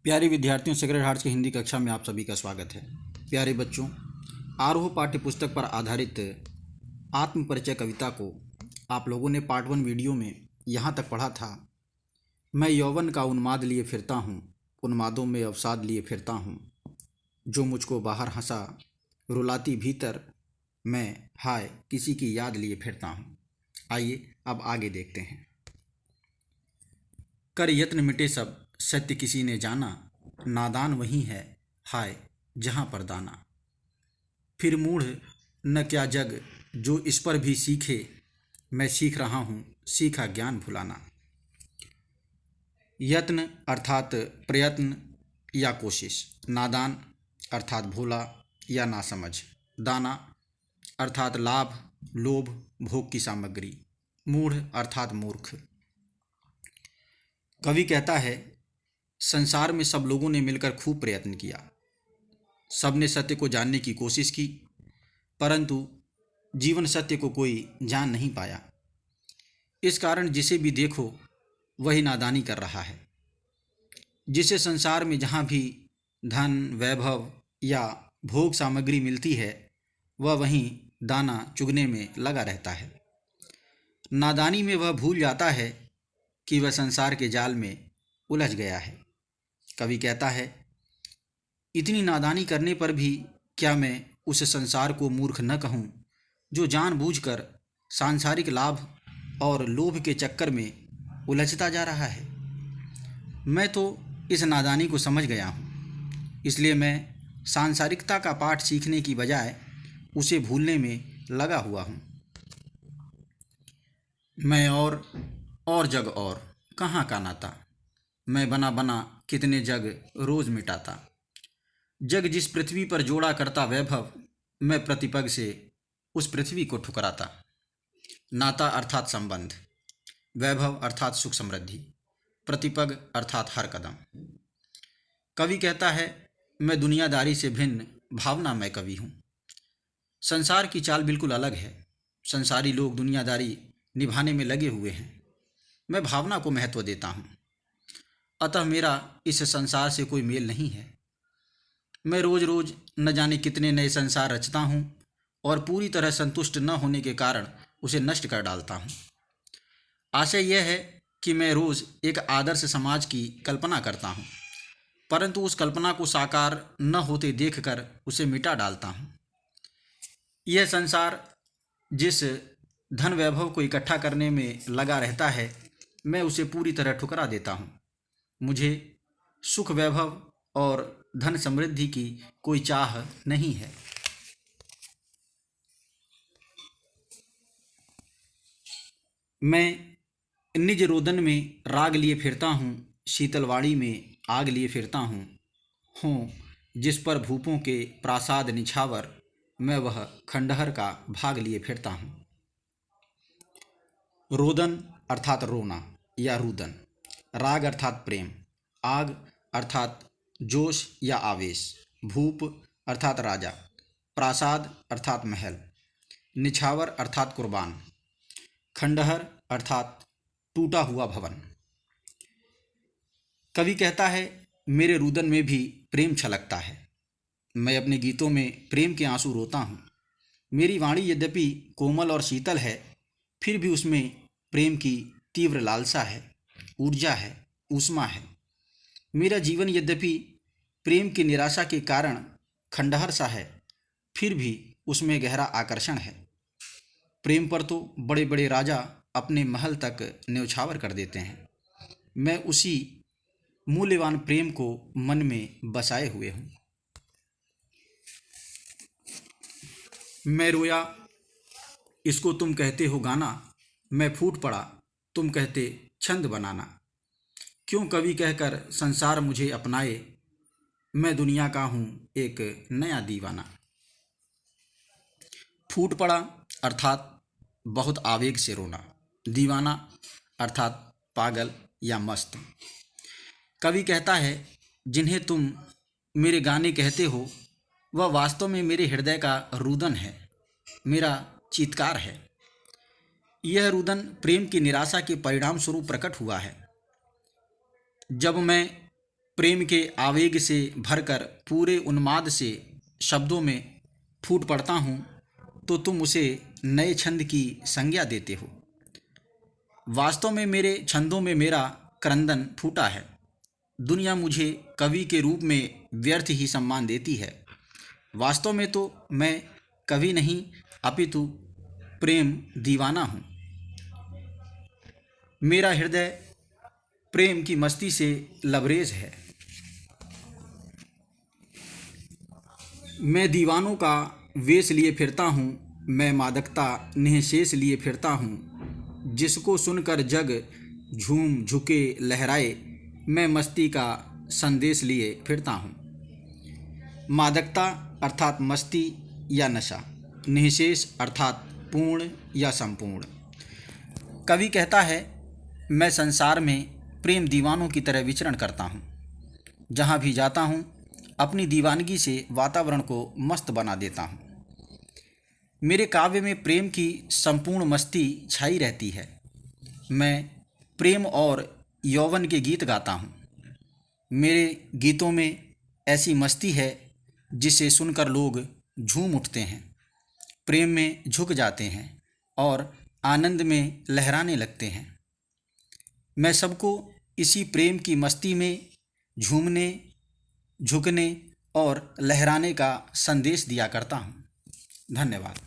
प्यारे विद्यार्थियों, sacred hearts की हिंदी कक्षा में आप सभी का स्वागत है। प्यारे बच्चों, आरोह पाठ्य पुस्तक पर आधारित आत्म परिचय कविता को आप लोगों ने पार्ट 1 वीडियो में यहाँ तक पढ़ा था। मैं यौवन का उन्माद लिए फिरता हूँ, उन्मादों में अवसाद लिए फिरता हूँ, जो मुझको बाहर हंसा रुलाती भीतर, मैं हाय किसी की याद लिए फिरता हूँ। आइए अब आगे देखते हैं। कर यत्न मिटे सब सत्य किसी ने जाना, नादान वही है हाय जहाँ पर दाना। फिर मूढ़ न क्या जग जो इस पर भी सीखे, मैं सीख रहा हूँ सीखा ज्ञान भुलाना। यत्न अर्थात प्रयत्न या कोशिश, नादान अर्थात भोला या नासमझ, दाना अर्थात लाभ लोभ भोग की सामग्री, मूढ़ अर्थात मूर्ख। कवि कहता है, संसार में सब लोगों ने मिलकर खूब प्रयत्न किया, सबने सत्य को जानने की कोशिश की, परंतु जीवन सत्य को कोई जान नहीं पाया। इस कारण जिसे भी देखो वही नादानी कर रहा है। जिसे संसार में जहाँ भी धन वैभव या भोग सामग्री मिलती है, वह वहीं दाना चुगने में लगा रहता है। नादानी में वह भूल जाता है कि वह संसार के जाल में उलझ गया है। कवि कहता है, इतनी नादानी करने पर भी क्या मैं उस संसार को मूर्ख न कहूँ जो जानबूझकर सांसारिक लाभ और लोभ के चक्कर में उलझता जा रहा है। मैं तो इस नादानी को समझ गया हूँ, इसलिए मैं सांसारिकता का पाठ सीखने की बजाय उसे भूलने में लगा हुआ हूँ। मैं और जग और कहाँ का नाता, मैं बना बना कितने जग रोज मिटाता। जग जिस पृथ्वी पर जोड़ा करता वैभव, मैं प्रतिपग से उस पृथ्वी को ठुकराता। नाता अर्थात संबंध, वैभव अर्थात सुख समृद्धि, प्रतिपग अर्थात हर कदम। कवि कहता है, मैं दुनियादारी से भिन्न भावनामय कवि हूँ। संसार की चाल बिल्कुल अलग है। संसारी लोग दुनियादारी निभाने में लगे हुए हैं, मैं भावना को महत्व देता हूँ। अतः मेरा इस संसार से कोई मेल नहीं है। मैं रोज रोज न जाने कितने नए संसार रचता हूँ और पूरी तरह संतुष्ट न होने के कारण उसे नष्ट कर डालता हूँ। आशय यह है कि मैं रोज एक आदर्श समाज की कल्पना करता हूँ, परंतु उस कल्पना को साकार न होते देखकर उसे मिटा डालता हूँ। यह संसार जिस धन वैभव को इकट्ठा करने में लगा रहता है, मैं उसे पूरी तरह ठुकरा देता हूँ। मुझे सुख वैभव और धन समृद्धि की कोई चाह नहीं है। मैं निज रोदन में राग लिए फिरता हूँ, शीतलवाड़ी में आग लिए फिरता हूँ जिस पर भूपों के प्रासाद निछावर, मैं वह खंडहर का भाग लिए फिरता हूँ। रोदन अर्थात रोना या रुदन, राग अर्थात प्रेम, आग अर्थात जोश या आवेश, भूप अर्थात राजा, प्रासाद अर्थात महल, निछावर अर्थात कुर्बान, खंडहर अर्थात टूटा हुआ भवन। कवि कहता है, मेरे रुदन में भी प्रेम छलकता है। मैं अपने गीतों में प्रेम के आंसू रोता हूँ। मेरी वाणी यद्यपि कोमल और शीतल है, फिर भी उसमें प्रेम की तीव्र लालसा है, ऊर्जा है, ऊष्मा है। मेरा जीवन यद्यपि प्रेम की निराशा के कारण खंडहर सा है, फिर भी उसमें गहरा आकर्षण है। प्रेम पर तो बड़े बड़े राजा अपने महल तक न्यौछावर कर देते हैं। मैं उसी मूल्यवान प्रेम को मन में बसाए हुए हूँ। मैं रोया इसको तुम कहते हो गाना, मैं फूट पड़ा तुम कहते छंद बनाना। क्यों कवि कहकर संसार मुझे अपनाए, मैं दुनिया का हूँ एक नया दीवाना। फूट पड़ा अर्थात बहुत आवेग से रोना, दीवाना अर्थात पागल या मस्त। कवि कहता है, जिन्हें तुम मेरे गाने कहते हो वह वास्तव में मेरे हृदय का रुदन है, मेरा चीत्कार है। यह रुदन प्रेम की निराशा के परिणाम स्वरूप प्रकट हुआ है। जब मैं प्रेम के आवेग से भरकर पूरे उन्माद से शब्दों में फूट पड़ता हूँ तो तुम उसे नए छंद की संज्ञा देते हो। वास्तव में मेरे छंदों में मेरा क्रंदन फूटा है। दुनिया मुझे कवि के रूप में व्यर्थ ही सम्मान देती है। वास्तव में तो मैं कवि नहीं अपितु प्रेम दीवाना हूँ। मेरा हृदय प्रेम की मस्ती से लबरेज है। मैं दीवानों का वेश लिए फिरता हूँ, मैं मादकता निःशेष लिए फिरता हूँ। जिसको सुनकर जग झूम झुके लहराए, मैं मस्ती का संदेश लिए फिरता हूँ। मादकता अर्थात मस्ती या नशा, निःशेष अर्थात पूर्ण या संपूर्ण। कवि कहता है, मैं संसार में प्रेम दीवानों की तरह विचरण करता हूँ। जहाँ भी जाता हूँ अपनी दीवानगी से वातावरण को मस्त बना देता हूँ। मेरे काव्य में प्रेम की संपूर्ण मस्ती छाई रहती है। मैं प्रेम और यौवन के गीत गाता हूँ। मेरे गीतों में ऐसी मस्ती है जिसे सुनकर लोग झूम उठते हैं, प्रेम में झुक जाते हैं और आनंद में लहराने लगते हैं। मैं सबको इसी प्रेम की मस्ती में झूमने, झुकने और लहराने का संदेश दिया करता हूँ। धन्यवाद।